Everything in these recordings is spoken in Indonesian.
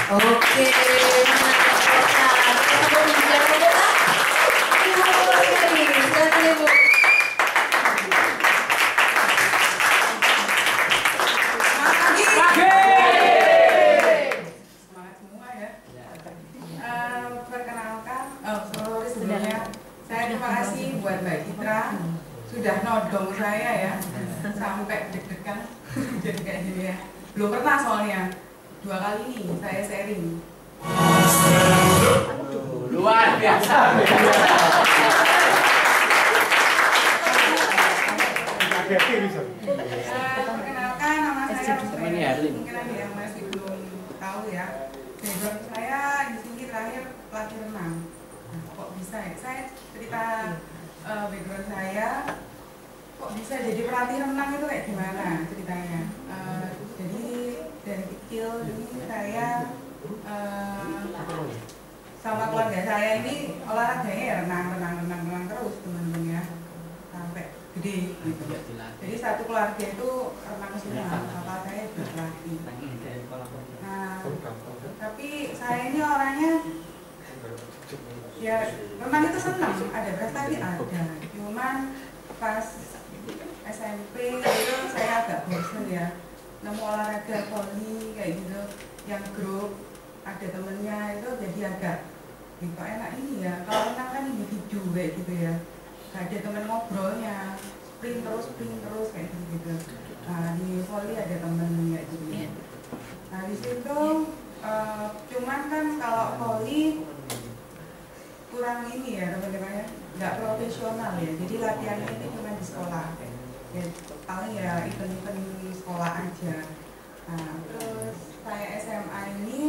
Oke, buat Mbak Citra sudah nodong saya ya sampai deg-degan jadi kayak gini ya. Belum pernah soalnya 2 kali nih saya sharing. Luar biasa. Perkenalkan, nama saya Rosmeli. Mungkin ada yang masih belum tahu ya. Background saya di sini terakhir pelatih renang. Nah, kok bisa ya? Saya cerita background saya, kok bisa jadi pelatih renang itu kayak gimana ceritanya? Jadi dari kecil ini saya sama keluarga saya ini olahraganya ya renang terus teman-teman ya sampai gede gitu. Jadi satu keluarga itu renang semua, bapak saya juga pelatih. Nah, tapi saya ini orangnya ya renang itu senang, ada prestasi ada. Cuman pas SMP itu saya agak bosan ya, nemu olahraga volley kayak gitu, yang grup ada temennya itu jadi agak kok enak ini ya. Kalau renang kan individu kayak gitu ya, gak ada temen ngobrolnya, sprint terus kayak gitu. Nah di volley ada temen kayak gitu ya. Nah di situ cuman kan kalau volley kurang ini ya teman-teman, nggak profesional ya. Jadi latihannya itu cuma di sekolah ya, paling ya event-event sekolah aja. Nah terus saya SMA ini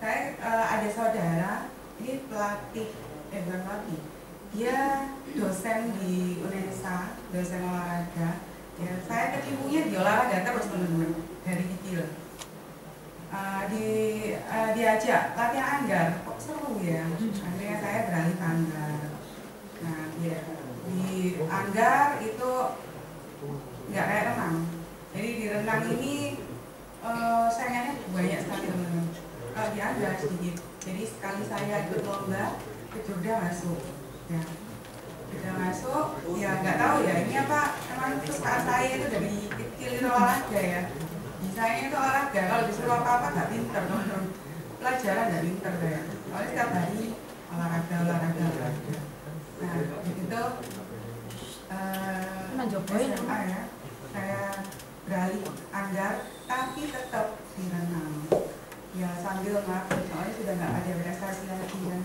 saya ada saudara ini pelatih, bukan pelatih, dia dosen di UNESA, dosen olahraga ya. Saya ketipunya di olahraga terus teman-teman dari kecil. Diajak latihan anggar, kok seru ya. Akhirnya saya beralih ke anggar. Nah ya, di anggar itu nggak kayak renang. Jadi di renang ini saingannya banyak sekali teman-teman. Kalau di anggar sedikit. Jadi sekali saya ikut lomba ke Jogja masuk ya. Jogja masuk ya, nggak tahu ya ini apa, emang kesukaan saya itu dari kecil itu olahraga ya. Saya itu olahraga, kalau disuruh apa-apa nggak pinter, pelajaran nggak pinter saya. Soalnya setiap hari olahraga. Nah itu SMA ya, saya beralih anggar, tapi tetap di renang. Ya sambil ngakut, soalnya sudah nggak ada prestasi lagi kan.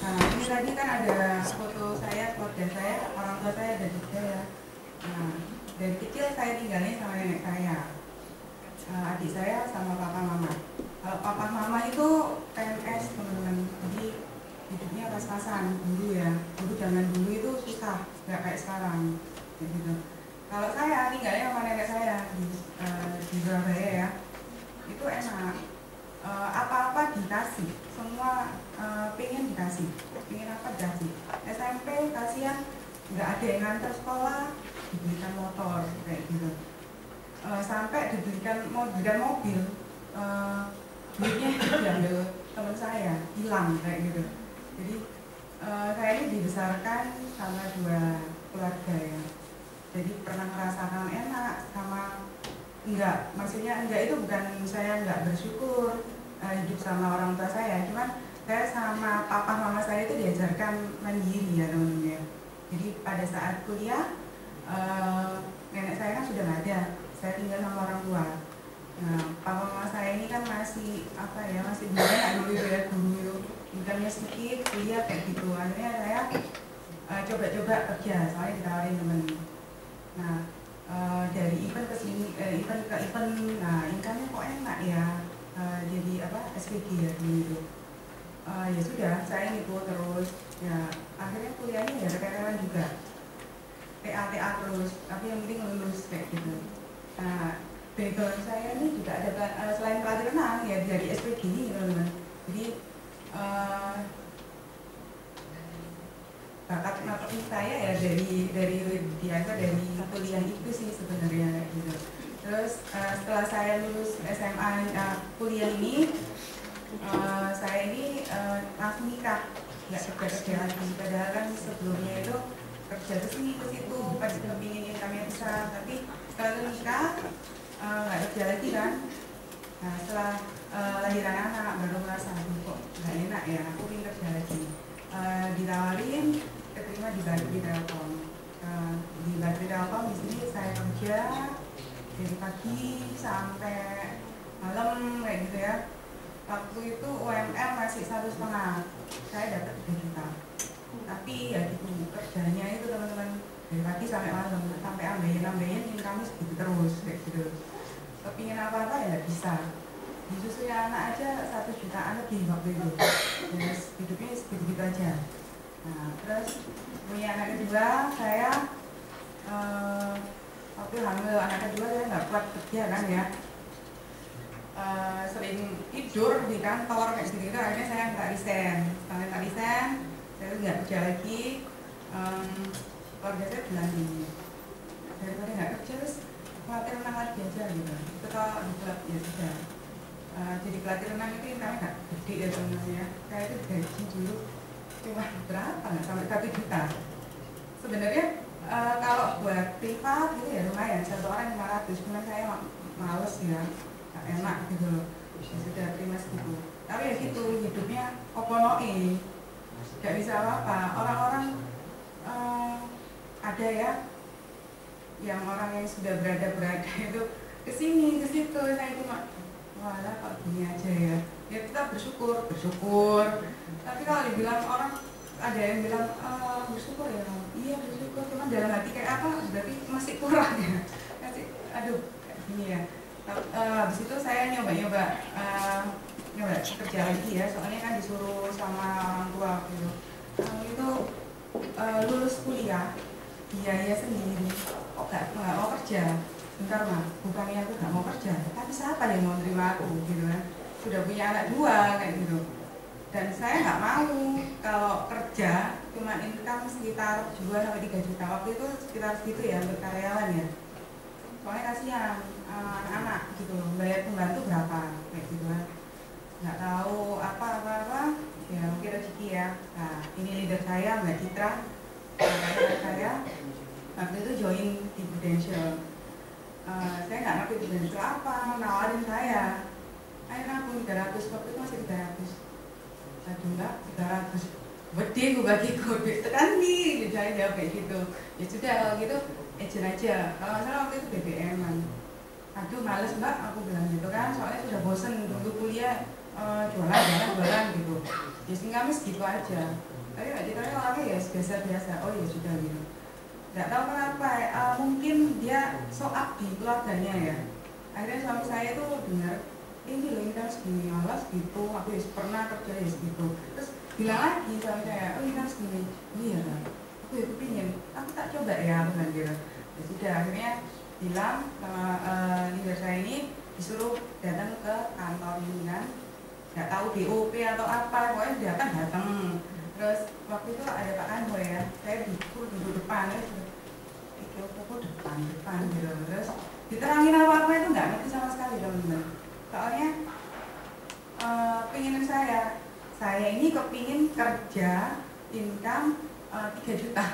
Nah ini tadi kan ada foto saya, keluarga saya, orang tua saya ada juga ya. Nah dari kecil saya tinggalnya sama nenek saya, adik saya sama papa mama. Kalau papa mama itu PNS teman-teman, jadi hidupnya pas-pasan dulu ya. Dulu zaman dulu itu susah, nggak kayak sekarang gitu. Kalau saya tinggalnya sama nenek saya di Surabaya ya, itu enak, apa-apa dikasih, semua pengen dikasih, pengen apa dikasih. SMP kasihan nggak ada yang nganter sekolah, dibelikan motor kayak gitu, sampai dibelikan mobil, duitnya diambil teman saya, hilang kayak gitu. Jadi saya ini dibesarkan sama 2 keluarga ya, jadi pernah merasakan enak sama enggak. Maksudnya enggak itu bukan saya enggak bersyukur hidup sama orang tua saya, cuman saya sama papa mama saya itu diajarkan mandiri ya teman-teman ya. Jadi pada saat kuliah nenek saya kan sudah nggak ada, saya tinggal sama orang tua. Nah papa mama saya ini kan masih apa ya, masih banyak dulu ya, dulu income-nya sedikit, kuliah kayak gitu. Akhirnya saya coba-coba kerja, soalnya ditawarin temen. Nah dari event ke sini, event ke event, nah income-nya kok enak ya, jadi apa, SPG ya dulu. Ya sudah, saya ngikut terus ya. Akhirnya kuliahnya ya rekan-rekan juga, TA terus, tapi yang penting lulus kayak gitu. Nah background saya ini juga ada selain pelatih renang ya dari SPG ini teman-teman. Jadi bakat matematika saya ya dari biasa dari kuliah itu sih sebenarnya gitu. Terus setelah saya lulus SMA kuliah ini, saya ini langsung nikah, nggak kerja lagi. Padahal kan sebelumnya itu kerja ke sini ke situ, pasti kepingin income-nya besar. Tapi setelah nikah nggak kerja lagi kan. Nah setelah lahiran anak baru merasa kok nggak enak ya, aku ingin kerja lagi. Ditawarin, keterima di Badri Telkom. Di Badri Telkom di sini saya kerja dari pagi sampai malam kayak gitu ya. Waktu itu UMR masih 1,5, saya dapat 3 juta. Tapi ya gitu, kerjanya itu teman-teman dari pagi sampai malam, sampai ambeien income segitu terus kayak gitu. Kepingin apa-apa ya nggak bisa. Disusui anak aja 1 jutaan lebih waktu itu. Terus hidupnya segitu-gitu aja. Nah, terus punya anak kedua, saya waktu hamil anak kedua saya nggak kuat kerja kan ya. Sering tidur di kantor kayak gitu, akhirnya saya nggak resign. Setelah nggak resign, saya nggak kerja lagi. Keluarga saya bilang gini, daripada nggak kerja terus pelatih renang lagi aja gitu. Itu kalau di klub ya sudah. Jadi pelatih renang itu income nggak gede ya sebenarnya. Saya itu gaji dulu cuma berapa nggak sampai 1 juta. Sebenarnya kalau buat privat gitu ya lumayan, 1 orang 500. Cuma saya males ya, nggak enak gitu loh. Ya sudah terima segitu. Tapi ya gitu hidupnya oponoe, nggak bisa apa-apa. Orang-orang ada ya yang orang yang sudah berada itu kesini ke situ, saya cuma walah kok gini aja ya. Ya kita bersyukur. Tapi kalau dibilang orang, ada yang bilang bersyukur ya, iya bersyukur, cuman dalam hati kayak apa berarti masih kurang ya, masih aduh kayak gini ya. Habis itu saya nyoba kerja lagi ya, soalnya kan disuruh sama orang tua gitu. Itu lulus kuliah biaya sendiri, kok nggak mau kerja. Bentar mah, bukannya aku nggak mau kerja, tapi siapa yang mau terima aku gitu kan. Sudah punya anak 2 kayak gitu. Dan saya nggak mau kalau kerja cuma income sekitar 2-3 juta. Waktu itu sekitar segitu ya untuk karyawan ya. Soalnya kasihan anak-anak gitu loh, bayar pembantu berapa kayak gitu kan. Nggak tahu apa-apa ya, mungkin rezeki ya. Nah ini leader saya Mbak Citra, saya waktu itu join di Prudential. Saya nggak ngerti Prudential apa, nawarin saya ayo aku 300, waktu itu masih 300. Aduh enggak, 300 gede gue bagi kode tekan nih, saya jawab kayak gitu. Ya sudah kalau gitu agent aja. Kalau nggak salah waktu itu BBM-an. Aduh males mbak, aku bilang gitu kan, soalnya sudah bosen dulu kuliah jualan gitu. Ya sehingga segitu aja. Tapi mbak Citra orangnya ya biasa-biasa. Oh ya sudah gitu. Nggak tahu kenapa, mungkin dia so up di keluarganya ya. Akhirnya suami saya itu dengar, ini loh ini kan segini, malas gitu, aku ya pernah kerja ya segitu. Terus bilang lagi suami saya, oh ini kan segini, oh iya kan, aku ya kepingin, aku tak coba ya, aku bilang gitu. Ya sudah, akhirnya bilang sama leader saya ini, disuruh datang ke kantor ini kan, nggak tahu DOP atau apa, pokoknya datang. Terus waktu itu ada Pak Kanbo ya, saya duduk depan ya, aku depan gitu. Terus diterangin apa-apa itu nggak ngerti sama sekali teman-teman. Soalnya pengen saya ini kepingin kerja income 3 juta,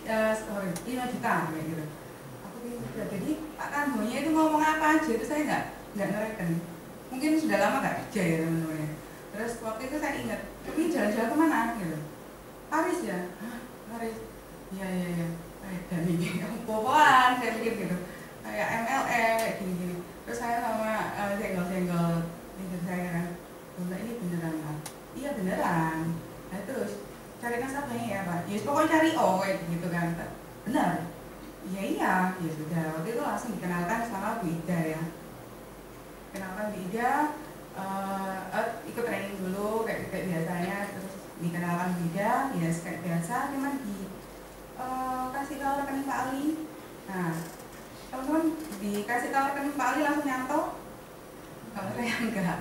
5 juta kayak gitu. Aku pengen kerja, jadi Pak Kanbonya itu ngomong apa aja itu saya nggak ngereken. Mungkin sudah lama nggak kerja ya teman-teman. Terus waktu itu saya ingat, kepingin jalan-jalan kemana gitu. Paris ya, Paris, iya. Dan ini popoan saya pikir gitu, kayak MLE kayak gini. Terus saya sama senggol leader saya kan, Bunda ini beneran Pak? Iya beneran. Nah terus cari nasabahnya ya Pak? Ya pokoknya cari kayak gitu kan. Benar? Iya. Ya sudah, waktu itu langsung dikenalkan sama Bu Ida ya. Kenalkan Bu Ida, ikut training dulu kayak biasanya. Terus dikenalkan Bu Ida, ya kayak biasa, cuman kasih tahu rekening Pak Ali. Nah teman-teman dikasih tahu rekening Pak Ali langsung nyantok. Kalau saya enggak,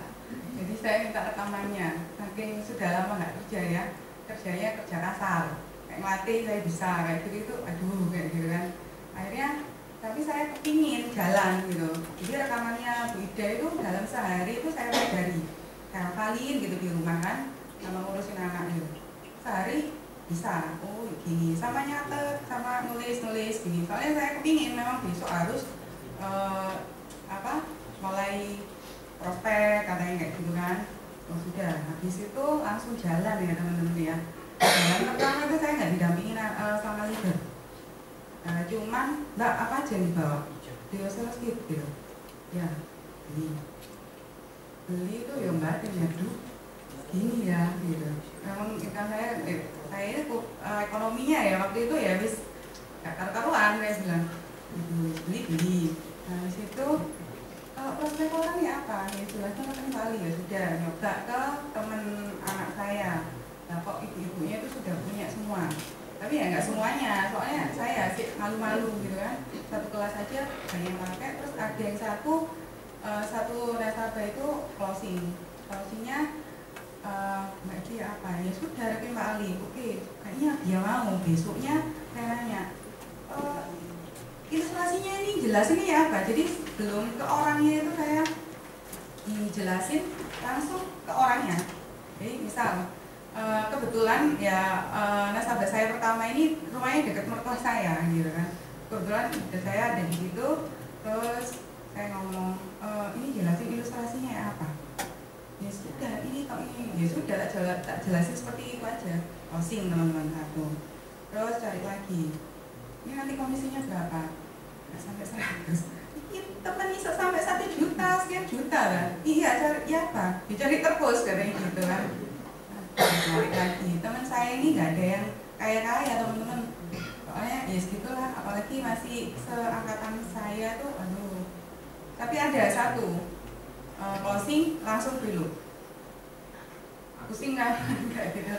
jadi saya minta rekamannya. Saking sudah lama nggak kerja ya, kerjanya kerja kasar, kayak ngelatih saya bisa kayak gitu, aduh kayak gitu kan. Akhirnya tapi saya kepingin jalan gitu. Jadi rekamannya Bu Ida itu dalam sehari itu saya pelajari, saya hafalin gitu di rumah kan, sama ngurusin anak gitu. Sehari bisa, oh gini, sama nyatet, sama nulis gini. Soalnya saya kepingin memang besok harus mulai prospek katanya kayak gitu kan. Oh sudah, habis itu langsung jalan ya teman-teman ya. Jalan pertama itu saya nggak didampingin sama leader. Cuman mbak apa aja yang dibawa? Dioselos gitu ya, beli itu ya mbak aduh gini ya gitu. Memang kan saya itu ekonominya ya waktu itu ya bis gak karu-karuan saya bilang gitu, beli. Nah disitu kalau prospek orang ya apa? Ya jelasnya kan kali ya sudah nyoba ke temen anak saya. Nah kok ibu-ibunya itu sudah punya semua. Tapi ya nggak semuanya, soalnya saya sih malu-malu gitu kan. Satu kelas aja banyak yang pakai, terus ada yang satu nasabah itu closingnya Mbak Eci apa? Ya sudah, tapi Mbak Ali, oke, kayaknya dia mau. Besoknya saya nanya, ilustrasinya ini jelasin ya apa? Jadi belum ke orangnya itu saya dijelasin langsung ke orangnya. Jadi misal kebetulan ya nasabah saya pertama ini rumahnya dekat mertua saya gitu kan. Kebetulan saya ada di situ, terus saya ngomong ini jelasin ilustrasinya ya apa? Ya sudah, ini ya sudah tak jelasin seperti itu aja. Closing teman-teman satu. Terus cari lagi. Ini nanti komisinya berapa? Nggak sampai 100. Teman bisa sampai 1 juta, sekian juta kan? Iya, cari ya apa? Dicari terus katanya gitu kan. Cari lagi. Teman saya ini nggak ada yang kaya-kaya teman-teman. Soalnya ya segitulah, apalagi masih seangkatan saya tuh, aduh. Tapi ada satu closing langsung dulu. Pusing kan? Kayak gitu.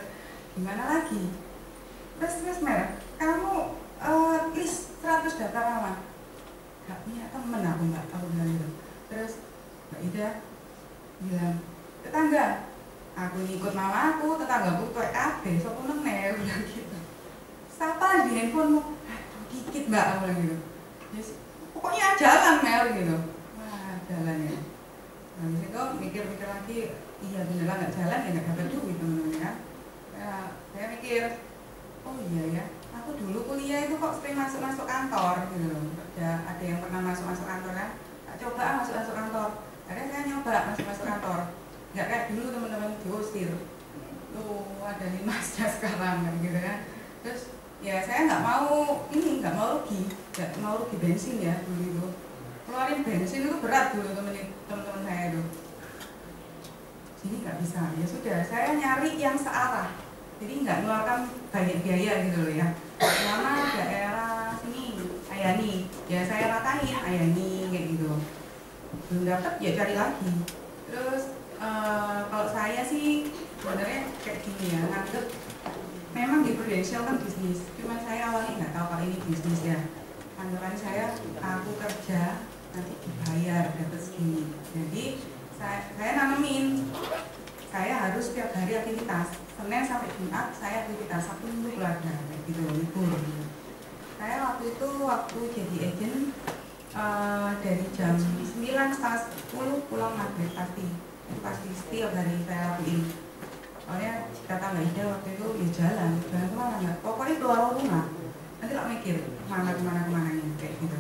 Gimana lagi? Terus Mer, kamu list 100 data ramah. Gak punya temen aku bilang gitu. Terus Mbak Ida bilang, tetangga, aku ngikut mama aku, tetanggaku tuh KB, sopo meneh bilang gitu. Siapa di handphonemu? Dikit mbak, aku bilang gitu. Yes, pokoknya jalan Mer gitu. Wah jalan ya. Nah disitu mikir-mikir lagi, iya beneran nggak jalan ya nggak dapat duit teman-teman ya. Saya mikir, oh iya ya, aku dulu kuliah itu kok sering masuk kantor gitu loh. Ada yang pernah masuk kantor kan? Coba masuk kantor. Akhirnya saya nyoba masuk kantor. Nggak kayak dulu teman-teman diusir. Tuh ada 5 sekarang kayak gitu kan. Terus ya saya nggak mau rugi bensin ya dulu itu. Keluarin bensin itu berat dulu teman-teman saya itu. Jadi nggak bisa. Ya sudah, saya nyari yang searah. Jadi nggak mengeluarkan banyak biaya gitu loh ya. Nama daerah sini Ayani, ya saya ratain Ayani kayak gitu. Belum dapat ya cari lagi. Terus kalau saya sih sebenarnya kayak gini ya, nganggep memang di Prudential kan bisnis. Cuman saya awalnya nggak tahu kalau ini bisnis ya. Anggapan saya aku kerja nanti dibayar dapat segini. Jadi saya nanemin. Saya harus setiap hari aktivitas. Senin sampai Jumat saya aktivitas, Sabtu Minggu keluarga gitu, libur. Saya waktu jadi agent dari jam 9:30 pulang maghrib pasti setiap hari saya lakuin. Soalnya kata Mbak Ida waktu itu ya jalan kemana nggak, pokoknya keluar rumah. Nanti tak mikir kemana kayak gitu.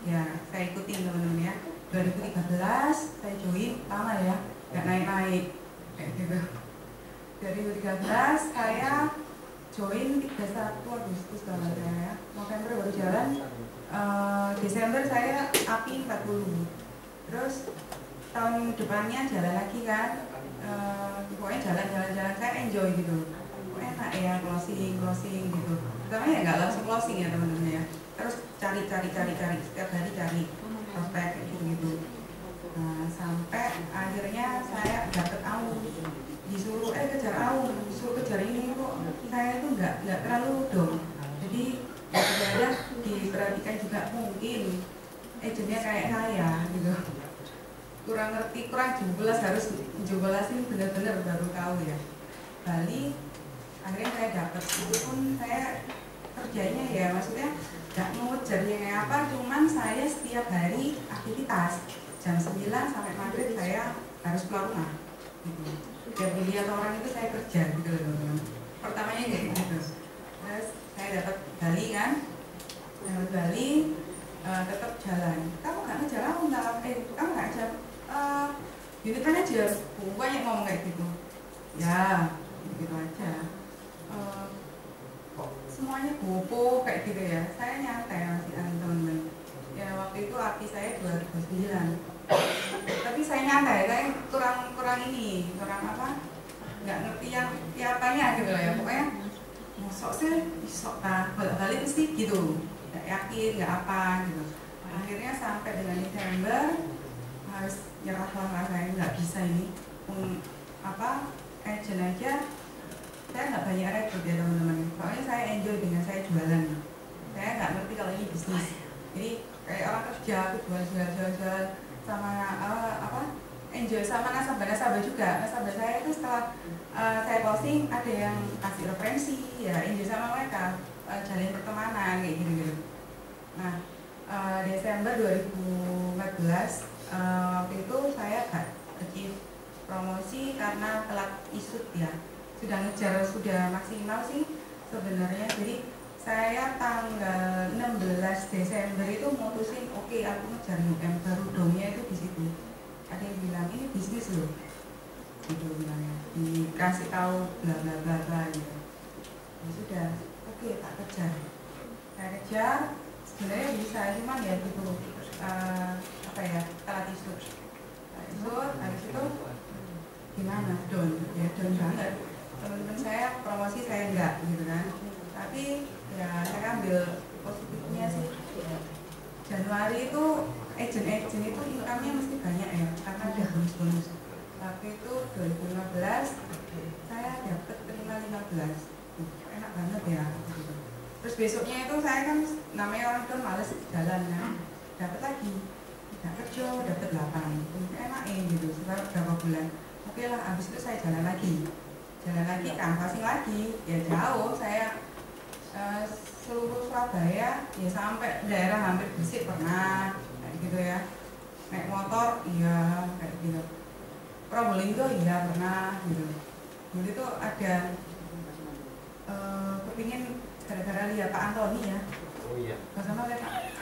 Ya saya ikutin teman-teman ya. 2013 saya join lama ya, nggak naik kayak gitu. Dari 2013 saya join 31 Agustus kalau saya, November baru jalan, Desember saya API 40. Terus tahun depannya jalan lagi kan, pokoknya jalan-jalan saya enjoy gitu. Enak ya closing gitu. Pertama ya nggak langsung closing ya teman-teman ya. Terus cari setiap hari cari prospek gitu. Nah, sampai akhirnya saya dapet AU. Disuruh kejar ini kok saya itu nggak terlalu dong. Jadi ya diperhatikan juga mungkin agennya kayak saya gitu. Kurang ngerti, kurang jumlah, harus jumlahin benar-benar baru tahu ya. Bali akhirnya saya dapat, pun saya kerjanya ya maksudnya nggak ngujar yang kayak apa, cuman saya setiap hari aktivitas jam 9 sampai maghrib saya harus keluar rumah gitu. Tiap dilihat orang itu saya kerja gitu loh teman-teman. Pertamanya kayak gitu. Terus saya dapat Bali kan, dapat Bali, tetap jalan. Kamu nggak ngejar aku nggak? Kamu nggak ngejar? Unit kan aja, banyak ngomong kayak gitu. Ya, gitu aja. Semuanya bobo kayak gitu ya. Saya nyantai masih teman-teman. Ya waktu itu api saya 2009. Tapi saya nyantai, saya kurang ini, kurang apa? Nggak ngerti yang apanya gitu loh ya. Pokoknya sok sih, sok balik mesti gitu. Nggak yakin, nggak apa gitu. Akhirnya sampai dengan Desember harus nyerah lah, saya nggak bisa ini. Agent aja. Saya nggak banyak rekrut ya teman-teman. Soalnya saya enjoy dengan saya jualan. Saya nggak ngerti kalau ini bisnis. Jadi kayak orang kerja, aku jual sama enjoy sama nasabah juga. Nasabah saya itu setelah saya posting ada yang kasih referensi, ya enjoy sama mereka, jalin pertemanan kayak gitu. Nah Desember 2014 waktu itu saya gak achieve promosi karena telat isut ya. Sudah ngejar, sudah maksimal sih sebenarnya. Jadi saya tanggal 16 Desember itu mutusin oke, aku ngejar UM baru domnya itu di situ. Ada yang bilang ini bisnis loh, gitu bilangnya. Dikasih tahu bla bla bla bla gitu. Ya sudah, oke tak kejar. Saya kejar, sebenarnya bisa cuman ya gitu telat isut. Habis itu gimana? Down banget. Teman-teman saya promosi saya enggak gitu kan, tapi ya saya ambil positifnya sih. Januari itu agent itu income-nya mesti banyak ya karena ada bonus. Tapi itu 2015 saya dapat terima 15, enak banget ya gitu. Terus besoknya itu saya kan namanya orang tua males jalan kan, dapat lagi tidak kerja dapat 8, enak gitu setelah berapa bulan. Oke lah, habis itu saya jalan lagi canvassing lagi, ya jauh saya seluruh Surabaya ya sampai daerah hampir Gresik pernah kayak gitu ya, naik motor iya kayak gitu, Probolinggo iya pernah gitu. Dulu itu ada kepingin gara-gara lihat Pak Antoni ya. Oh iya. Bersama oleh Pak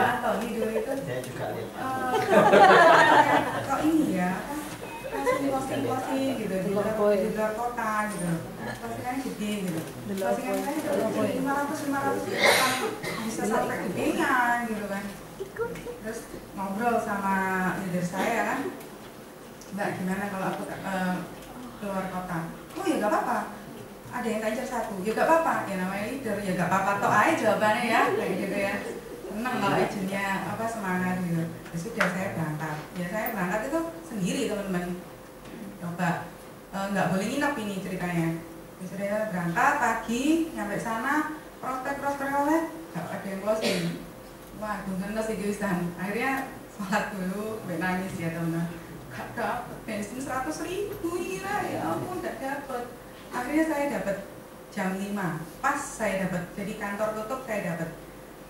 Antoni dulu itu. Saya juga lihat. Kok ini ya? Posting gitu di luar kota gitu, postingannya gede gitu, postingannya saya 500 bisa sampai gedean gitu kan. Terus ngobrol sama leader saya kan, Mbak gimana kalau aku keluar kota? Oh ya gak apa-apa, ada yang kancer 1, ya gak apa-apa, ya namanya leader, ya gak apa-apa toh aja jawabannya ya kayak gitu ya. Senang kalau agentnya semangat gitu. Ya sudah saya berangkat. Ya saya berangkat itu sendiri teman-teman. Coba nggak boleh nginep ini ceritanya. Ya sudah berangkat pagi, nyampe sana prospek oleh nggak ada yang closing. Wah, ngenes sih Gusan. Akhirnya sholat dulu, nangis ya teman-teman. Gak dapet bensin 100.000 gila ya ampun gak dapet. Akhirnya saya dapat jam 5. Pas saya dapat, jadi kantor tutup saya dapat.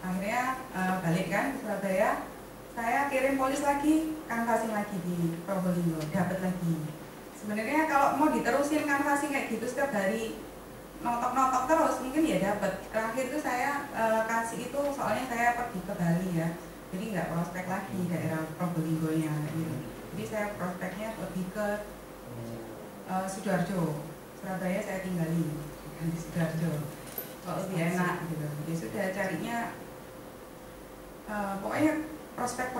Akhirnya balik kan ke Surabaya, saya kirim polis lagi, canvassing lagi di Probolinggo, dapat lagi. Sebenarnya kalau mau diterusin canvassing kayak gitu setiap hari notok terus mungkin ya dapat. Terakhir itu saya kasih itu soalnya saya pergi ke Bali ya, jadi nggak prospek lagi daerah Probolinggo-nya gitu. Jadi saya prospeknya lebih ke Sidoarjo, Surabaya saya tinggalin di Sidoarjo, kalau lebih enak gitu. Jadi sudah carinya pokoknya prospek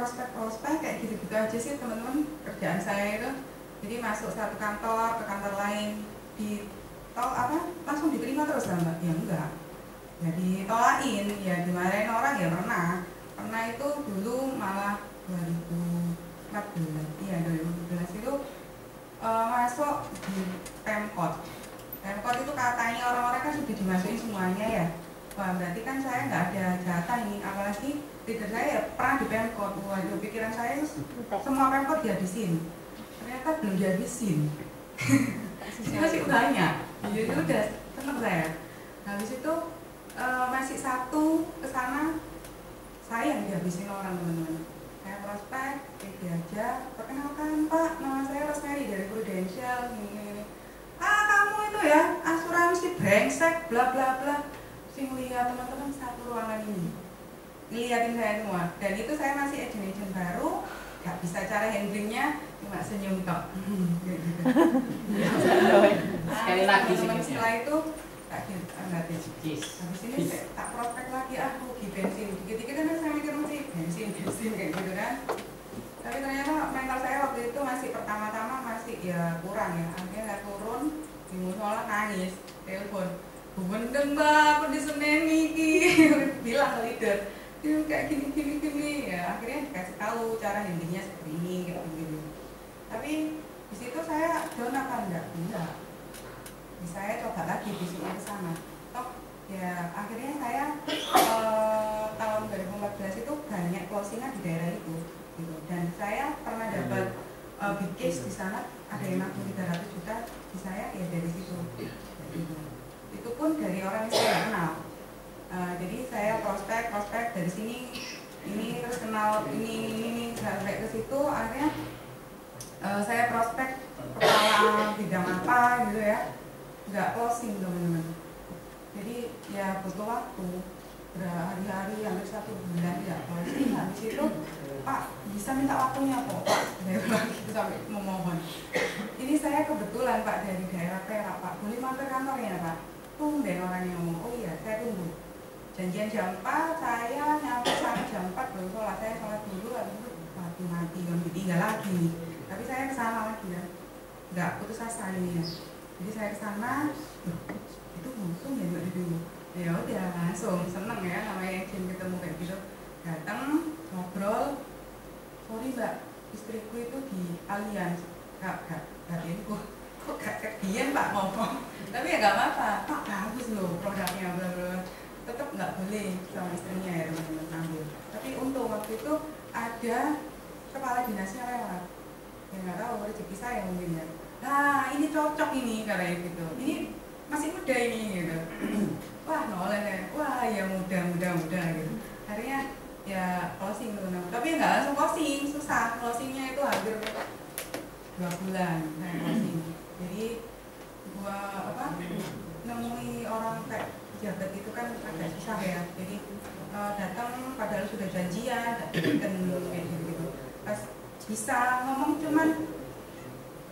kayak gitu-gitu aja sih teman-teman kerjaan saya itu. Jadi masuk satu kantor ke kantor lain, langsung diterima terus lah Mbak? Ya enggak, ya ditolain, ya dimarahin orang ya pernah itu dulu malah 2014 itu masuk di Pemkot itu katanya orang-orang kan sudah dimasukin semuanya ya. Wah berarti kan saya nggak ada jatah ini, apalagi leader saya ya pernah di Pemkot. Waduh pikiran saya semua Pemkot dihabisin, ternyata belum dihabisin. Masih banyak, jadi udah seneng saya. Habis itu masih satu ke sana, saya yang dihabisin orang teman-teman. Saya prospek, diajak, perkenalkan Pak, nama saya Rosemary dari Prudential, ini. Ah kamu itu ya asuransi brengsek, bla bla bla. Sing lihat teman-teman satu ruangan ini, ngeliatin saya semua. Dan itu saya masih agent baru, gak bisa cara handlingnya, cuma senyum tok. Gitu. Sekali lagi teman-teman setelah itu habis ini tak prospek lagi, rugi bensin dikit-dikit kan saya mikir masih bensin kayak gitu kan. Tapi ternyata mental saya waktu itu masih pertama-tama masih ya kurang ya, akhirnya saya turun di musola nangis, telepon bendeng mbak aku diseneni iki bilang ke leader kayak gini ya, akhirnya dikasih tahu cara handlingnya seperti ini kayak gitu. Tapi di situ saya down apa enggak? Saya coba lagi bisnisnya ke sana. Toh ya akhirnya saya tahun 2014 itu banyak closingan di daerah itu gitu. Dan saya pernah dapat big case di sana, ada yang nabung 300 juta di saya ya dari situ gitu. Itu pun dari orang yang saya kenal. Jadi saya prospek dari sini ini terus kenal ini sampai ke situ, akhirnya saya prospek kepala bidang apa gitu ya, nggak closing teman-teman. Jadi ya butuh waktu berhari-hari, hampir 1 bulan tidak closing. Habis itu Pak bisa minta waktunya kok Pak, saya bilang gitu sampai memohon. Ini saya kebetulan Pak dari daerah Perak Pak, boleh mampir kantornya Pak? Tumben orangnya ngomong, oh iya saya tunggu. Janjian jam 4, saya nyampe sana jam 4 belum sholat, saya sholat dulu, habis itu mati, belum ditinggal lagi. Tapi saya kesana lagi ya, nggak putus asa ini ya. Jadi saya kesana, itu langsung ya nggak ditunggu. Ya udah langsung seneng ya namanya agent ketemu kayak gitu. Datang ngobrol, sorry mbak, istriku itu di Allianz, gak ini kok gak kedian pak ngomong. Tapi ya nggak apa-apa, Pak bagus loh produknya, bla bla. Tetap nggak boleh sama istrinya ya teman-teman ambil. Tapi untung waktu itu ada kepala dinasnya lewat. Ya nggak tahu rezeki saya mungkin ya. Nah ini cocok ini katanya gitu. Ini masih muda ini gitu. Wah noleh ya. Wah ya muda gitu. Akhirnya ya closing tuh. Tapi nggak langsung closing, susah. Closingnya itu hampir 2 bulan saya closing. Jadi gua nemui orang kayak pejabat itu kan agak susah ya. Jadi datang padahal sudah janjian dan kayak gitu. Pas bisa ngomong cuman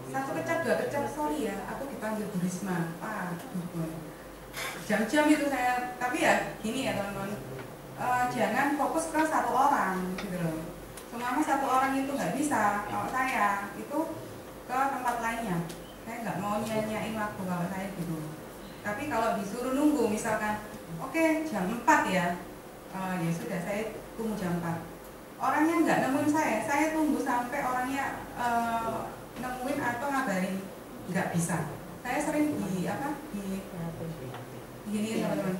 1 kecap 2 kecap, sorry ya aku dipanggil Bu Risma. Jam-jam itu saya, tapi ya gini ya teman-teman, jangan fokus ke 1 orang gitu loh. Selama 1 orang itu nggak bisa, kalau saya itu ke tempat lainnya. Saya nggak mau nyanyain waktu kalau saya gitu. Tapi kalau disuruh nunggu misalkan, oke, jam 4 ya, ya sudah saya tunggu jam 4. Orangnya nggak nemuin saya tunggu sampai orangnya nemuin atau ngabarin, nggak bisa. Saya sering gini teman-teman,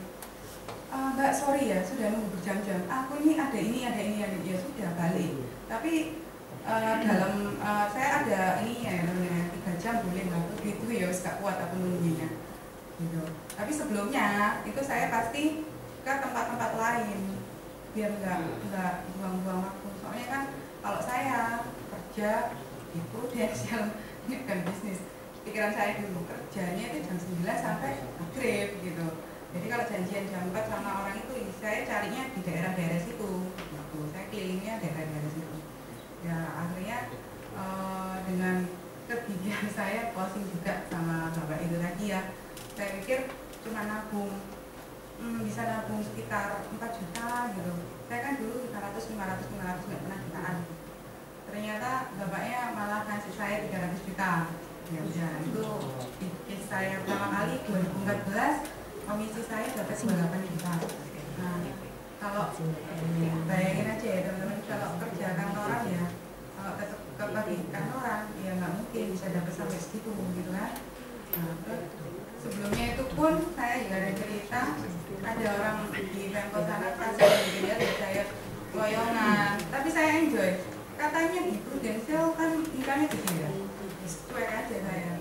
mbak sorry ya sudah nunggu berjam-jam, aku ini ada ini ya sudah balik. Tapi dalam saya ada ini ya 3 jam boleh nggak gitu ya, gak kuat aku nungguinnya gitu. Tapi sebelumnya itu saya pasti ke tempat-tempat lain biar nggak buang-buang waktu. Soalnya kan kalau saya kerja di Prudential ini kan bisnis, pikiran saya dulu kerjanya itu jam 9 sampai maghrib gitu. Jadi kalau janjian jam 4 sama orang itu saya carinya di daerah-daerah situ gitu. Saya kelilingnya daerah-daerah situ ya. Akhirnya dengan kegigihan saya closing juga sama bapak itu tadi ya. Saya pikir cuma nabung, bisa nabung sekitar 4 juta gitu. Saya kan dulu 500 nggak pernah jutaan. Ternyata bapaknya malah kasih saya 300 juta. Ya udah, itu bisnis saya pertama kali 2014, komisi saya dapat 98 juta. Nah, kalau bayangin aja ya teman-teman, kalau kerja kantoran ya, kalau tetap ke kantoran ya nggak mungkin bisa dapat sampai segitu gitu kan. Nah, sebelumnya itu pun saya juga ada cerita, ada orang di Pemkot sana kasih dia saya loyongan, tapi saya enjoy. Katanya di Prudential kan income-nya gede ya, cuek aja saya.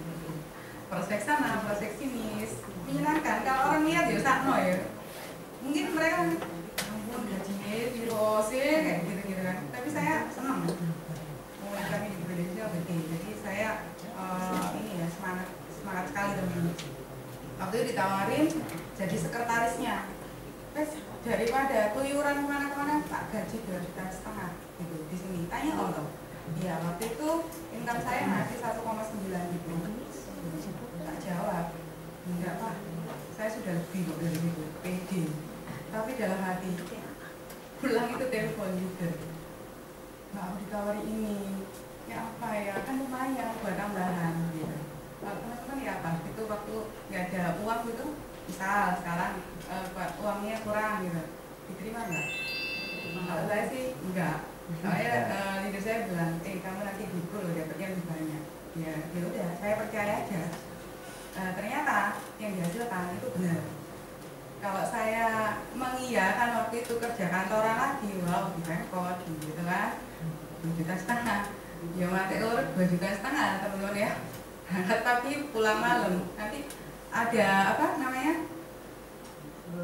Prospek sana, prospek sini, menyenangkan. Kalau orang lihat ya sakno ya. mungkin mereka ampun gajinya biro sih kayak gitu kan, tapi saya senang kami di Indonesia gede, jadi saya ini ya semangat sekali teman. Waktu itu ditawarin jadi sekretarisnya, terus daripada keluyuran kemana-kemana tak gaji 2,5 juta gitu di sini. Tanya loh, iya waktu itu income saya masih 1,9 gitu. Tak jawab, enggak pak, saya sudah lebih kok dari itu, pede. Tapi dalam hati pulang itu telepon juga, nggak aku ditawari ini, ya apa ya, kan lumayan buat tambahan gitu. Teman-teman ya apa, itu waktu nggak ada uang gitu, misal sekarang uangnya kurang gitu, diterima nggak? Kalau saya sih enggak. Soalnya leader saya bilang, kamu nanti dulu loh dapatnya lebih banyak. Ya udah, saya percaya aja. Ternyata yang dihasilkan itu benar. Kalau saya mengiyakan waktu itu kerja kantoran lagi, wow, di Pemkot gitu kan, 2,5 juta. Ya mati urut 2,5 juta teman-teman ya. Tapi pulang malam nanti ada apa namanya?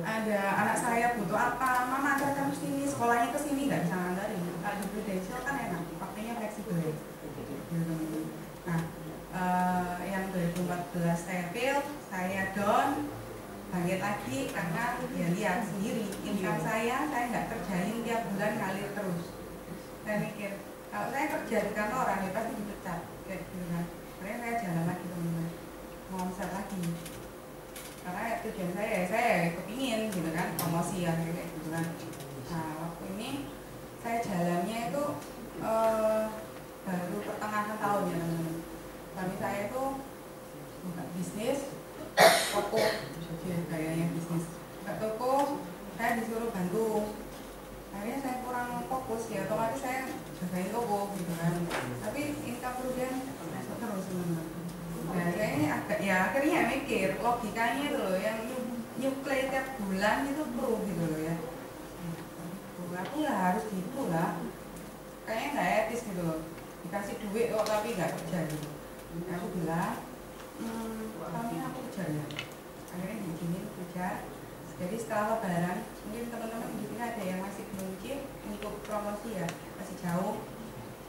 Ada anak saya butuh apa, mama antar kamu sini, sekolahnya ke sini, nggak bisa nganterin. Kalau di Prudential kan enak, waktunya fleksibel ya. Nah, yang 2014 saya fail, saya down, bangkit lagi karena ya lihat sendiri income saya nggak kerjain tiap bulan ngalir terus. Saya mikir kalau saya kerja di kantoran ya pasti dipecat kayak gitu kan. Makanya saya jalan lagi teman-teman, mau omset lagi. Karena tujuan saya kepingin gitu kan, promosi ya kayak gitu kan. Nah waktu ini saya jalannya itu baru pertengahan tahun ya teman-teman. Kami saya itu buka bisnis toko, kayaknya bisnis buka toko, saya disuruh bantu. Akhirnya saya kurang fokus ya, otomatis saya jagain toko gitu kan. Tapi income kemudian masuk terus teman-teman. Nah saya ini agak ya akhirnya mikir logikanya itu loh, yang nyuplai tiap bulan itu perlu gitu loh ya. Aku ya harus gitu lah, kayaknya nggak etis gitu loh, dikasih duit kok tapi nggak kerja gitu. Nah, aku bilang kami aku kerja ya, akhirnya diizinin kerja. Jadi setelah lebaran mungkin teman-teman di sini ada yang masih belum chip untuk promosi ya, masih jauh,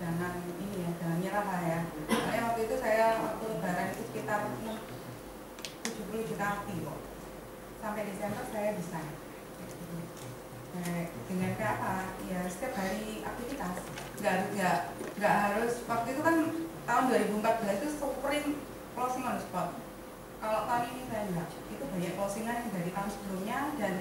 jangan ini ya, jangan nyerah lah ya. Soalnya waktu itu saya waktu lebaran itu sekitar 70 juta lebih kok, sampai Desember saya bisa. Dengan kayak apa? Ya setiap hari aktivitas, nggak harus. Waktu itu kan tahun 2014 itu spring closing on the spot. Kalau tahun ini saya enggak, itu banyak closingan yang dari tahun sebelumnya dan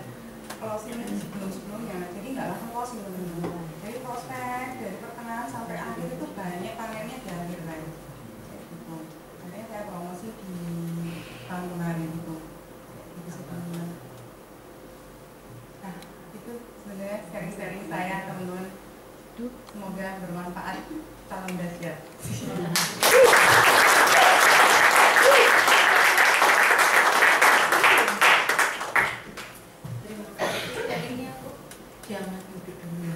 closing sebelumnya, jadi nggak langsung closing teman-teman. Jadi prospek dari pertengahan sampai akhir itu banyak panennya di akhir kan. Gitu. Makanya saya promosi di tahun kemarin itu sebenarnya. Nah itu sebenarnya sharing-sharing saya teman-teman. Semoga bermanfaat. Salam dahsyat. Jangan duduk dulu.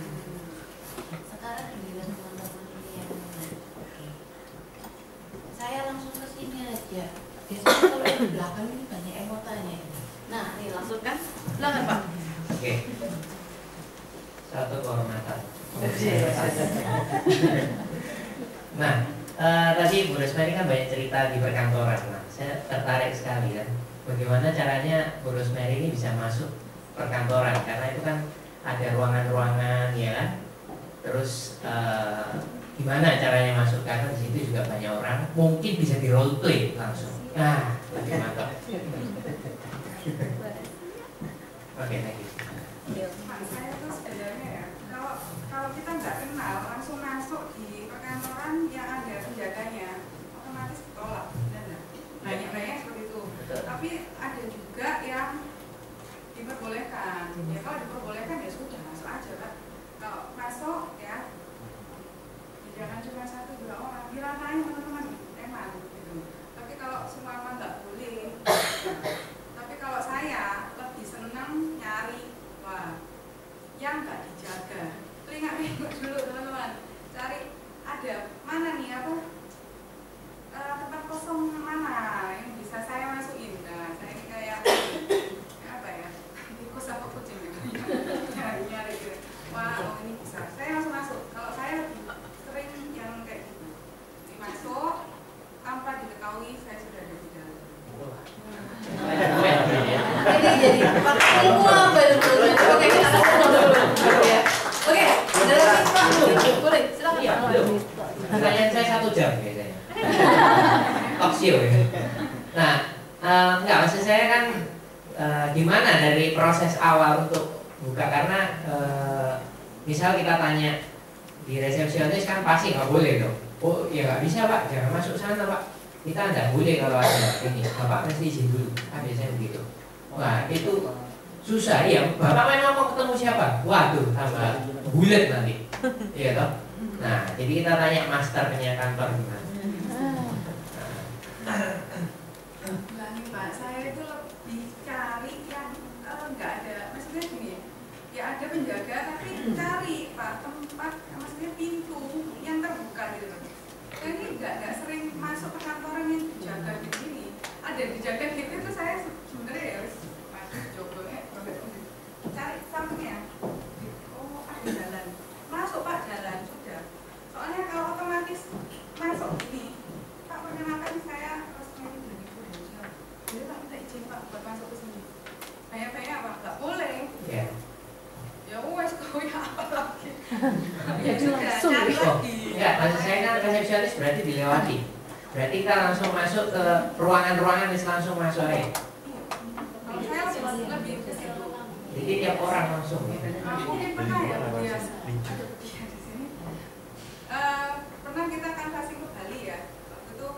Sekarang giliran teman-teman ini yang saya langsung ke sini aja. Biasanya kalau di belakang ini banyak emotanya. Nah, ini langsung kan? Silakan Pak. Oke. Satu kehormatan. Nah, tadi Bu Rosmary kan banyak cerita di perkantoran. Nah, saya tertarik sekali ya. Bagaimana caranya Bu Rosmary ini bisa masuk perkantoran? Karena itu kan ada ruangan-ruangan ya kan. Terus gimana caranya masuk? Karena di situ juga banyak orang. Mungkin bisa di role play langsung. Nah, lebih mantap. Oke, thank you. Saya itu sebenarnya ya, kalau kita nggak kenal langsung masuk di perkantoran yang ada penjaganya, otomatis ditolak. Banyak seperti itu. Tapi ada juga yang diperbolehkan. Ya kalau diperbolehkan ya sudah masuk aja kan. Kalau masuk ya jangan cuma 1-2 orang, diratain teman-teman emang gitu. Tapi kalau semua nggak boleh. Tapi kalau saya lebih senang nyari yang nggak dijaga. Telinga-telinga dulu teman-teman. Cari ada mana nih apa tempat kosong mana yang bisa saya masukin. Nah saya ini kayak apa ya, tikus apa kucing gitu. jadi ilmu apa itu? Oke, kita ngomong dulu. Ya. Oke, ada lagi Pak? Boleh, silakan. Iya, belum. Pertanyaan saya 1 jam biasanya. Talk show ya. Nah, enggak, maksud saya kan gimana dari proses awal untuk buka, karena misal kita tanya di resepsionis kan pasti nggak boleh dong. Oh ya nggak bisa Pak, jangan masuk sana Pak. Kita nggak boleh kalau ada ini, Bapak mesti izin dulu. Kan biasanya begitu. Wah itu susah ya. Bapak memang mau ketemu siapa? Waduh, tambah bulat nanti. Iya toh. Nah jadi kita tanya masternya kantor gimana. Bilangin Pak, saya itu lebih cari yang nggak ada, maksudnya gini ya ada penjaga tapi cari Pak tempat, maksudnya pintu yang terbuka gitu. Jadi nggak sering masuk ke kantoran yang dijaga di sini. Ada dijaga gitu itu saya sebenarnya ya harus coba cari sampingnya. Oh ada jalan, masuk Pak jalan sudah. Soalnya kalau otomatis masuk gini, Pak perkenalkan saya Rosemary 2020. Jadi Pak minta izin Pak buat masuk ke sini. Banyak-banyak apa? Nggak boleh. Ya. Ya wes kau ya apa lagi? Ya sudah langsung. cari lagi. Enggak, maksud saya kan resepsionis berarti dilewati. Berarti kita langsung masuk ke ruangan-ruangan, langsung masuk aja. Kalau saya lebih ke situ. Jadi tiap orang langsung ya. Mungkin pernah ya dia ada dia di sini. Pernah kita kan casting ke Bali ya. Waktu itu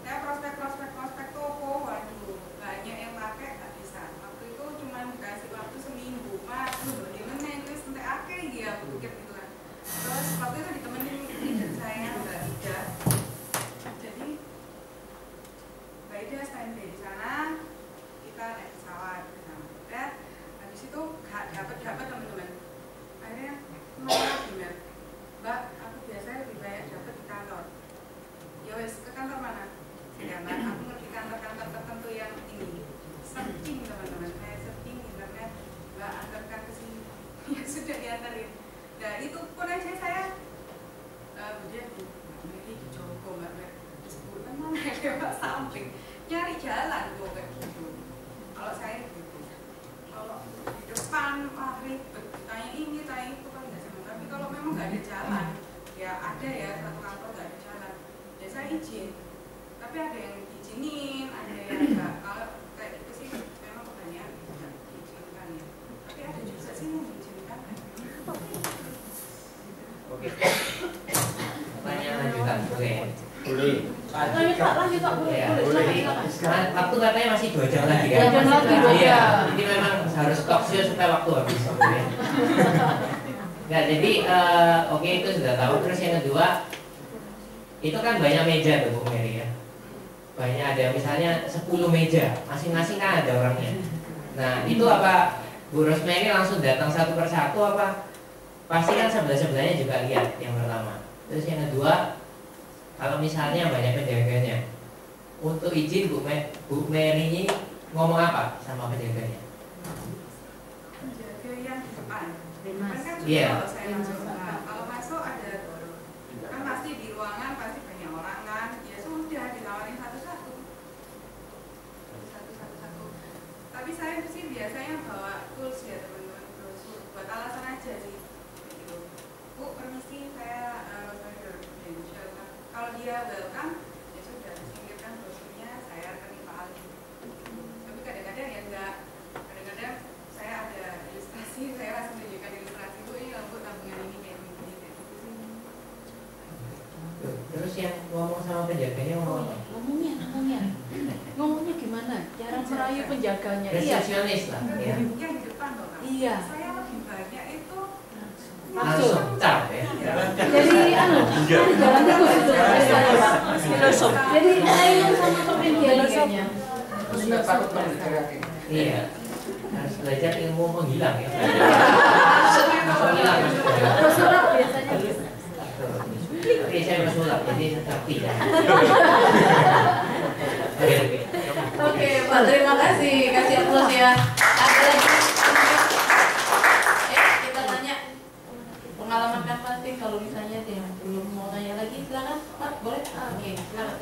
saya prospek toko, waduh banyak yang pakai nggak bisa. Waktu itu cuma dikasih waktu seminggu, Mas. Gimana itu sampai akhir dia pikir gitu kan. Terus waktu itu ditemenin leader saya Mbak Ida. Jadi Mbak Ida standby di sana, kita naik pesawat ke sana. Dan habis itu nggak dapat teman-teman. Akhirnya malah gimana? Mbak, aku biasanya lebih banyak dapat di kantor. Ya wes, ke kantor mana? Sedangkan aku ngerti kantor-kantor tertentu yang ini. Searching teman-teman, saya searching internet, Mbak antarkan ke sini. Ya sudah diantarin. Nah itu pun aja saya dia di Joko Mbak Mer, disebutan mana lewat samping, nyari jalan tuh kayak gitu. Kalau saya gitu, kalau di depan ribet, tanya ini, tanya itu kan nggak sama. Tapi kalau memang nggak ada jalan, ya ada ya satu kantor nggak ada jalan, ya saya izin. Tapi ada yang izinin, ada yang enggak. Kalau kayak gitu sih memang kebanyakan tidak diizinkan ya. Tapi ada juga sih yang diizinkan. Oke. Pertanyaan lanjutan boleh. Boleh. Lanjut Pak, boleh. Ya, Boleh, jadi silakan. waktu katanya masih 2 jam lagi kan? 2 jam lagi, 2 Iya, jam. jadi memang harus talk show supaya waktu habis. Ya. Nah, jadi oke itu sudah tahu. Terus yang kedua, itu kan banyak meja tuh Bu Mary ya. Banyak ada misalnya 10 meja, masing-masing kan ada orangnya. Nah, itu apa Bu Rosemary langsung datang satu persatu apa? Pasti kan sebelah-sebelahnya juga lihat yang pertama. Terus yang kedua, kalau misalnya banyak penjaganya, untuk izin Bu Mary ini ngomong apa sama penjaganya? Penjaga yang di depan. Kan Iya. kalau saya masuk, kalau masuk ada kan pasti di ruangan pasti banyak orang kan, ya sudah ditawarin satu-satu. Tapi saya sih biasanya bawa tools ya teman-teman, brosur buat alasan aja sih. Gitu. Bu, permisi saya kalau dia welcome ya sudah singkirkan brosurnya, saya akan Pak Ali. Tapi kadang-kadang ya enggak, kadang-kadang saya ada ilustrasi, saya langsung tunjukkan ilustrasi, Bu ini lampu tabungan ini kayak gini kayak gitu sih. Terus yang ngomong sama penjaganya ngomong apa? Ngomongnya gimana? Cara merayu penjaganya. Iya. Resepsionis lah ya. Yang di depan loh Kak. Iya. Saya lebih banyak itu Langsung cap ya. Jadi jalan terus itu saya Pak. Filosof. Jadi ayo sama pembimbingannya. Iya. Harus belajar ilmu menghilang ya. Menghilang maksudnya. Bersurat biasanya. Oke, saya bersulap jadi seperti ya. Oke, Pak, terima kasih. Kasih aplaus ya. Ada lagi? Kita tanya pengalaman kan pasti kalau misalnya dia belum mau tanya lagi, silakan Pak, boleh? Oke, silakan.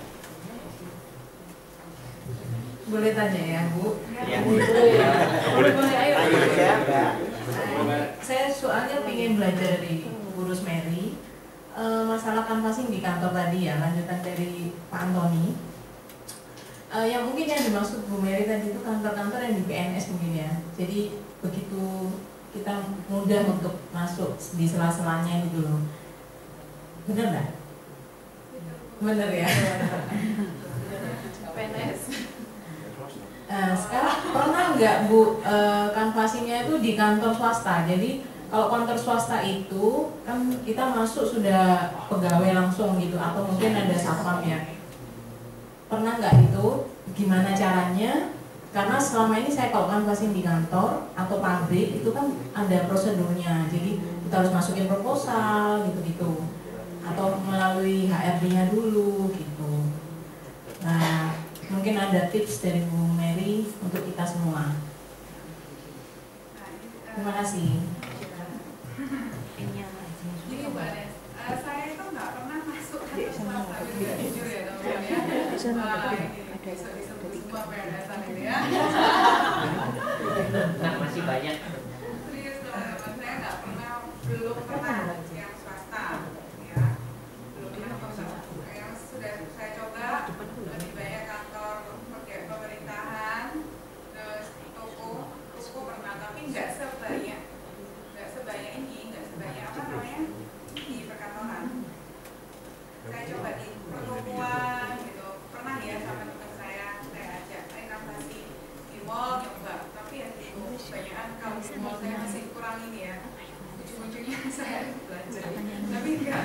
Boleh tanya ya Bu? Iya. Boleh, ayo. Boleh. Saya soalnya ingin belajar dari Bu Rosemary masalah canvassing di kantor tadi ya, lanjutan dari Pak Antoni. Yang mungkin yang dimaksud Bu Mary tadi itu kantor-kantor yang di PNS mungkin ya. Jadi begitu kita mudah untuk masuk di sela-selanya gitu loh. Bener nggak? Bener ya. PNS. Sekarang pernah nggak Bu canvassingnya itu di kantor swasta? Jadi kalau kantor swasta itu kan kita masuk sudah pegawai langsung gitu, atau mungkin ada satpam ya. Pernah nggak itu? Gimana caranya? Karena selama ini saya kalau canvassing di kantor atau pabrik itu kan ada prosedurnya. Jadi kita harus masukin proposal gitu-gitu, atau melalui HRD-nya dulu gitu. Nah, mungkin ada tips dari Bu Mary untuk kita semua. Terima kasih. Gini Mbak Nes, saya itu nggak pernah masuk kantor swasta gitu ya, jujur ya teman-teman ya. Besok disebut semua PNS-an ini ya. Nah, masih banyak. Serius teman-teman, saya nggak pernah, belum pernah yang swasta ya. Belum pernah. Yang sudah saya coba lebih banyak kantor pemerintahan, terus toko pernah, tapi nggak sebanyak ini, nggak sebanyak apa namanya di perkantoran. Saya coba di pertokoan gitu, pernah ya sama teman saya ajak inovasi di mall coba, tapi ya itu kebanyakan kalau di mall saya masih kurang ini ya, ujung-ujungnya saya belajar, tapi enggak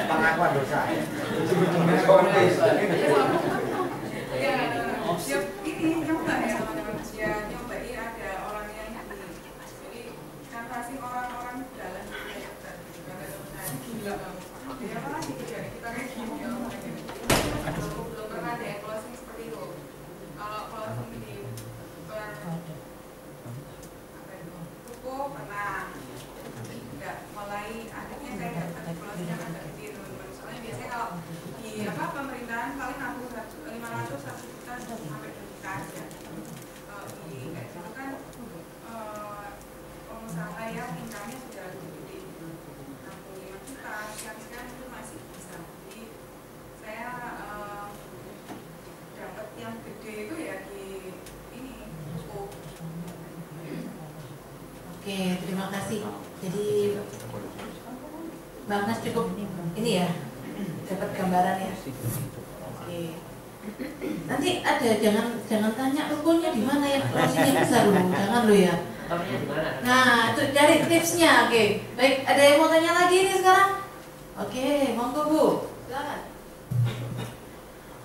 Pengakuan dosa. ya ini nyoba ya teman-teman, ya nyobain ada orang yang ini, jadi canvassing orang-orang jalan kayak tadi ada teman saya gila banget, ya apa lagi kerjaan kita kayak gini ya belum pernah ada yang closing seperti itu. Kalau closing di toko pernah nggak, mulai akhirnya saya dapat closingnya agak gede teman-teman, soalnya biasanya kalau di pemerintahan paling aku 500 1 juta sampai 2 juta aja. Kalau di kayak gitu kan pengusaha yang income-nya sudah lebih gede, 65 juta, sekarang itu masih bisa. Jadi saya dapat yang gede itu ya di ini toko. Oke, terima kasih. Jadi Bang Nas cukup ini ya, dapat gambaran ya. Oke. Nanti ada jangan tanya rukunnya di mana ya, closingnya besar dulu, jangan lo ya. Kantornya di mana? Nah, itu cari tipsnya. Oke. Baik, ada yang mau tanya lagi nih sekarang? Oke, monggo Bu. Silakan.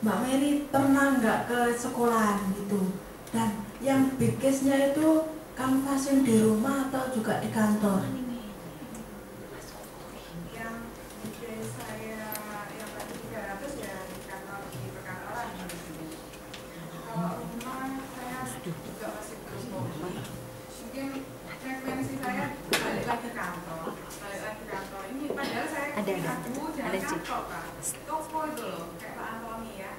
Mbak Mary pernah nggak ke sekolahan gitu, dan yang big case-nya itu canvassing di rumah atau juga di kantor? Yang bikin saya yang tadi 300 ya di kantor, di perkantoran. Kalau rumah saya juga masih belum hobi. Mungkin frekuensi saya balik lagi kantor. Ini padahal saya aku jangan kantor Pak, toko itu loh, kayak Pak Antoni ya.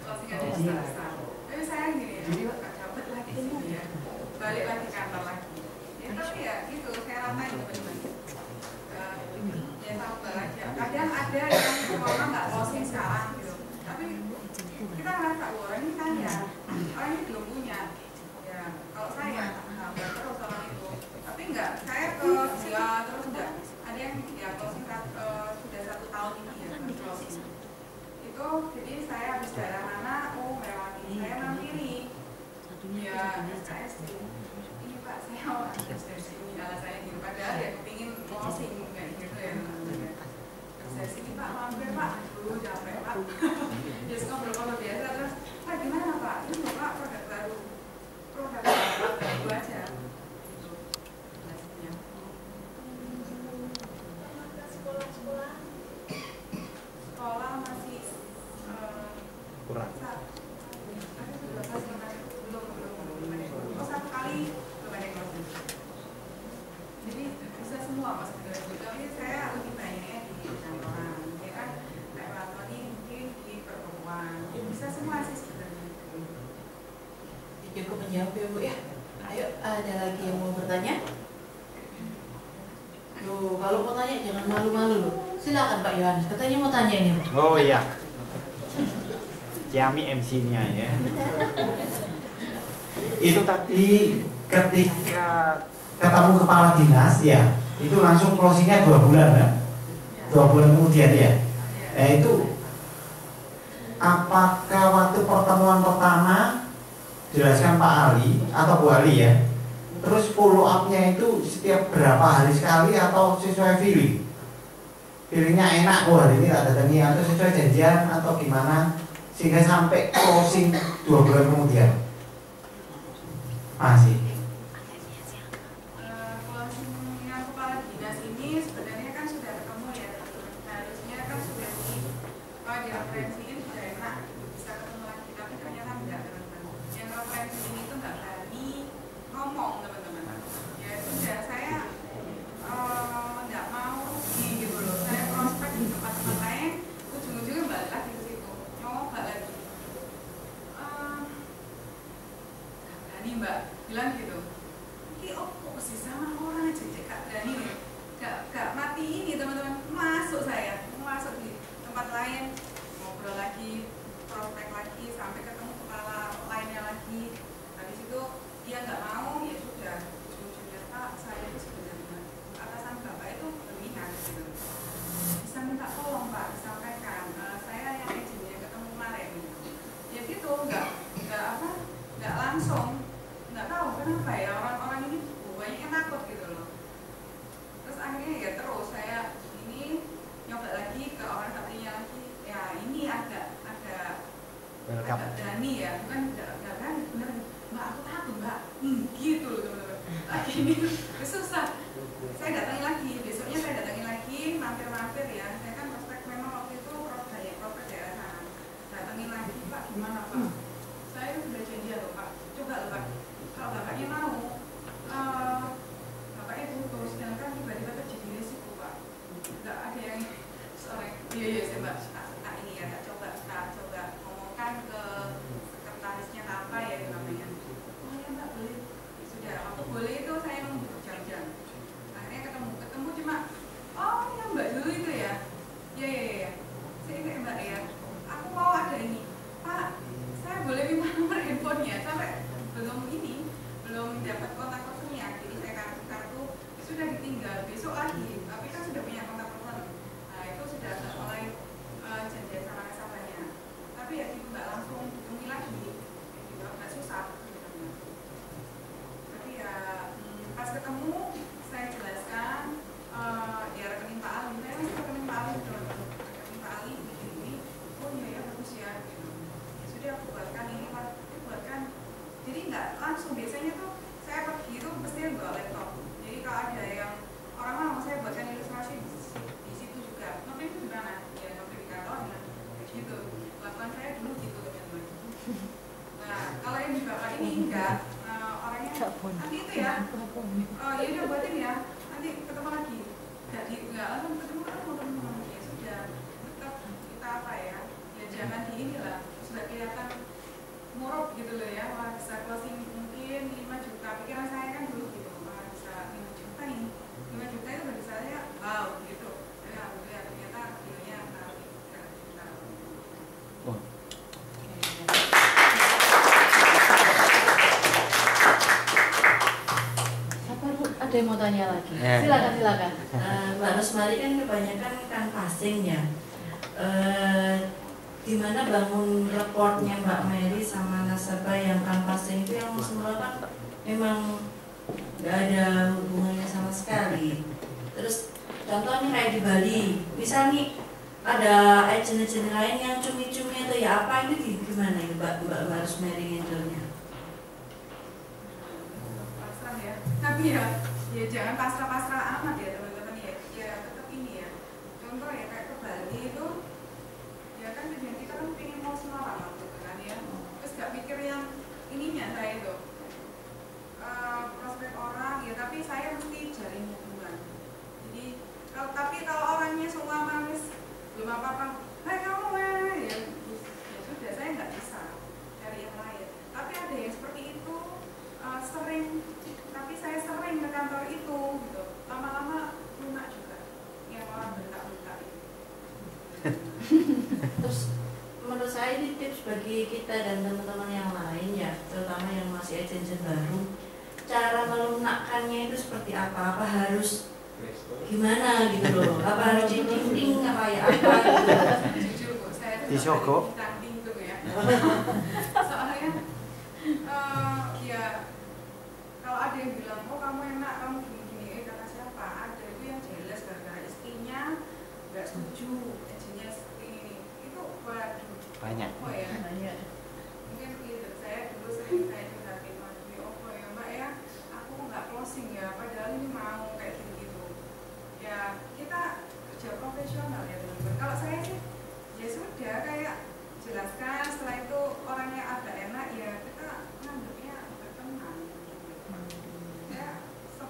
Closing ada besar-besar. Tapi saya gini, nggak dapat lagi gitu ya. Balik lagi kantor lagi. Ya tapi ya gitu, saya ratain teman-teman. Ya sabar aja. Kadang ada yang orang nggak closing sekarang gitu. Tapi kita merasa orang ini kaya, orang ini belum punya. Ya kalau saya nggak terus orang itu. Tapi enggak, saya ke dia terus enggak. Ada yang ya closing sudah 1 tahun ini ya closing. Itu jadi saya habis daerah mana, oh melewati, saya mampiri. Ya saya sih ini Pak, saya mau akses dari sini, ala saya gitu. Padahal ya kepingin closing kayak gitu ya. Saya sini Pak, mampir Pak, dulu capek Pak. Jadi ngobrol-ngobrol biasa terus, Pak gimana Pak? Ini Bapak produk baru aja. Sekolah masih Kurang. belum 1 kali belum ada closing. Jadi bisa semua mas, tapi saya lebih banyaknya di kantoran. Ya kan, kayak Pak Tony mungkin dijawab ya Bu ya. Ayo, ada lagi yang mau bertanya? Loh, kalau mau tanya jangan malu-malu loh. Silakan Pak Yohanes, katanya mau tanya ini. Oh iya. Ciami MC-nya ya. Itu tadi ketika ketemu kepala dinas ya, itu langsung closingnya 2 bulan kan? 2 bulan kemudian ya. Itu apakah waktu pertemuan pertama jelaskan Pak Ali atau Bu Ali ya, terus follow up-nya itu setiap berapa hari sekali atau sesuai feelingnya enak, oh hari ini tak datangi, atau sesuai janjian atau gimana sehingga sampai closing 2 bulan kemudian masih. Closingnya kepala dinas ini sebenarnya kan sudah ketemu ya, harusnya kan sudah direferensiin sudah enak bisa ketemu lagi, tapi ternyata enggak teman-teman. Yang referensiin itu enggak berani ngomong teman-teman. Ya sudah saya enggak mau rugi gitu loh. Saya prospek di tempat-tempat lain, ujung-ujungnya balik lagi ke situ, nyoba lagi. Enggak berani Mbak, bilang gitu. Ini kok sih sama orang aja gak berani nih, gak mati ini teman-teman. Masuk saya, masuk di tempat lain, ngobrol lagi, prospek lagi, sampai ketemu kepala lainnya lagi. Habis itu dia nggak mau, ya sudah. Ujung-ujungnya Pak, saya itu sebenarnya atasan Bapak itu berminat gitu. Bisa minta tolong Pak, disampaikan. Saya yang izinnya ketemu kemarin. Ya gitu, nggak langsung. Nggak tahu kenapa ya orang-orang ini banyak yang takut gitu loh. Terus akhirnya ya terus saya ini nyoba lagi ke orang satunya lagi. Ya ini agak berani ya, bukan nggak berani bener. Mbak aku takut Mbak, gitu loh teman-teman. Lagi ini susah. Saya datangi lagi, besoknya saya datangi lagi, mampir-mampir ya. Saya kan prospek memang waktu itu prospek daerah sana. Datangi lagi Pak, gimana Pak? Saya sudah janjian loh Pak, coba loh Pak. Kalau bapaknya mau, bapaknya putus, dan kan tiba-tiba terjadi risiko Pak. Nggak ada yang sore. Iya saya Mbak, ini ya, tak coba ngomongkan ke sekretarisnya apa ya itu namanya. Oh ya Mbak boleh. Sudah waktu boleh itu saya nunggu jam-jam. Akhirnya ketemu cuma, oh yang Mbak dulu itu ya. Iya. Saya ingat Mbak ya. Aku mau ada ini. Pak, saya boleh minta nomor handphonenya sampai belum dapat kontak personnya, jadi saya kartu sudah ditinggal besok lagi, tapi kan sudah punya kontak person. Nah itu sudah mulai janjian sama nasabahnya, tapi ya gitu nggak langsung hubungi lagi, juga nggak susah sebenarnya. Tapi ya pas ketemu saya jelaskan, ya rekening Pak Ali, saya masih rekening Pak Ali, rekening Pak Ali ini, oh iya ya bagus ya, gitu. Ya sudah aku buatkan ini Pak, buatkan. Jadi nggak langsung, biasanya tuh saya pergi itu pasti bawa laptop. Jadi kalau ada yang orang mau saya buatkan ilustrasi di situ juga. Nopi itu gimana? Ya nopi di kantor, nah kayak gitu. Lakukan saya dulu gitu teman-teman. Nah kalau yang di Bapak ini enggak, orangnya nanti itu ya, ya udah buatin ya, nanti ketemu lagi. Nggak langsung ketemu ya sudah, tetap kita apa ya? Ya jangan di inilah, sudah kelihatan muruk gitu loh ya, wah bisa closing mungkin 5 juta, pikiran saya kan dulu gitu, wah bisa 5 juta ini, 5 juta itu bagi saya wow gitu. Jadi alhamdulillah ternyata videonya juta. Apa Bu? Ada yang mau tanya lagi? Silakan. Mbak Rosmari kan kebanyakan canvassing ya. Gimana bangun reportnya Mbak Mary sama nasabah yang canvassing itu yang semula kan memang nggak ada hubungannya sama sekali. Terus contohnya kayak di Bali, misal nih ada agent-agent lain yang cumi-cumi atau ya apa ini gimana ini Mbak Rosmary handle-nya? Pasrah ya, tapi ya jangan pasrah-pasrah amat ya teman-teman ya tetap ini ya. Contoh ya kayak ke Bali itu. Ya kan tujuan kita kan pengen mau Semarang gitu kan ya, terus gak pikir yang ininya saya itu prospek orang ya, tapi saya mesti jalin hubungan. Jadi kalau orangnya semua manis belum apa-apa, hai kamu ya sudah saya nggak bisa cari yang lain. Tapi ada yang seperti itu Terus menurut saya ini tips bagi kita dan teman-teman yang lain ya, terutama yang masih agen baru, cara melunakkannya itu seperti apa? Apa harus gimana gitu loh? Apa harus dinding apa ya apa gitu? Jujur kok, saya tuh Disogok. tanding tuh ya. Soalnya ya kalau ada yang bilang, oh kamu enak, kamu gini-gini, kata siapa? Ada itu yang jelas gara-gara istrinya nggak setuju, agennya seperti ini. Itu waduh. Banyak. Oh ya. Banyak. Mungkin gitu, saya dulu sering kayak curhatin lagi, oh ya mbak ya, aku nggak closing ya, padahal ini mau kayak gitu-gitu. Ya kita kerja profesional ya teman-teman. Kalau saya sih, ya sudah kayak jelaskan, setelah itu orangnya agak enak ya kita nganggapnya berteman. Ya,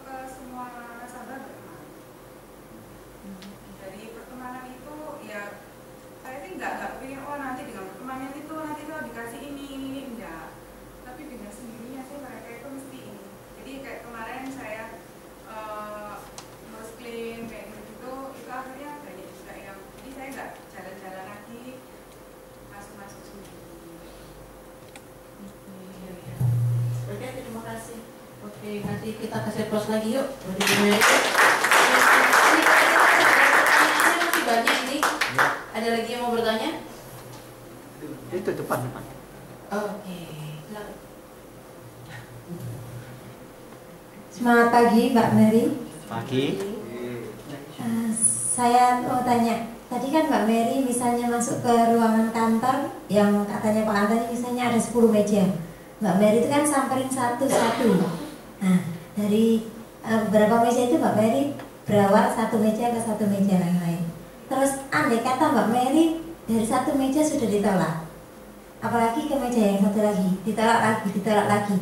ke semua nasabah berteman. Dari pertemanan itu ya saya sih nggak kepingin oh nanti dengan pertemanan itu nanti kalau dikasih ini enggak, tapi dengan sendirinya sih mereka itu mesti ini. Jadi kayak kemarin saya ngurus clean kayak gitu itu akhirnya banyak juga yang jadi saya nggak jalan-jalan lagi, masuk sendiri. Oke, terima kasih. Oke, nanti kita kasih pros lagi yuk. Ini pertanyaannya masih banyak ini. Ada lagi yang mau bertanya? Itu depan. Oke. Semangat pagi Mbak Mary. Pagi. Saya mau tanya, tadi kan Mbak Mary misalnya masuk ke ruangan kantor yang katanya Pak Antoni misalnya ada 10 meja. Mbak Mary itu kan samperin satu-satu. Nah, dari beberapa meja itu Mbak Mary berawal satu meja ke satu meja yang lain. Terus andai kata Mbak Mary dari satu meja sudah ditolak, apalagi ke meja yang satu lagi, ditolak lagi.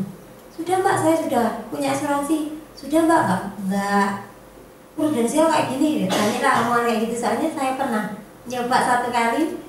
Sudah Mbak, saya sudah punya asuransi. Sudah Mbak, enggak prudensial kayak gini. Tanya lah omongan kayak gitu, soalnya saya pernah nyoba satu kali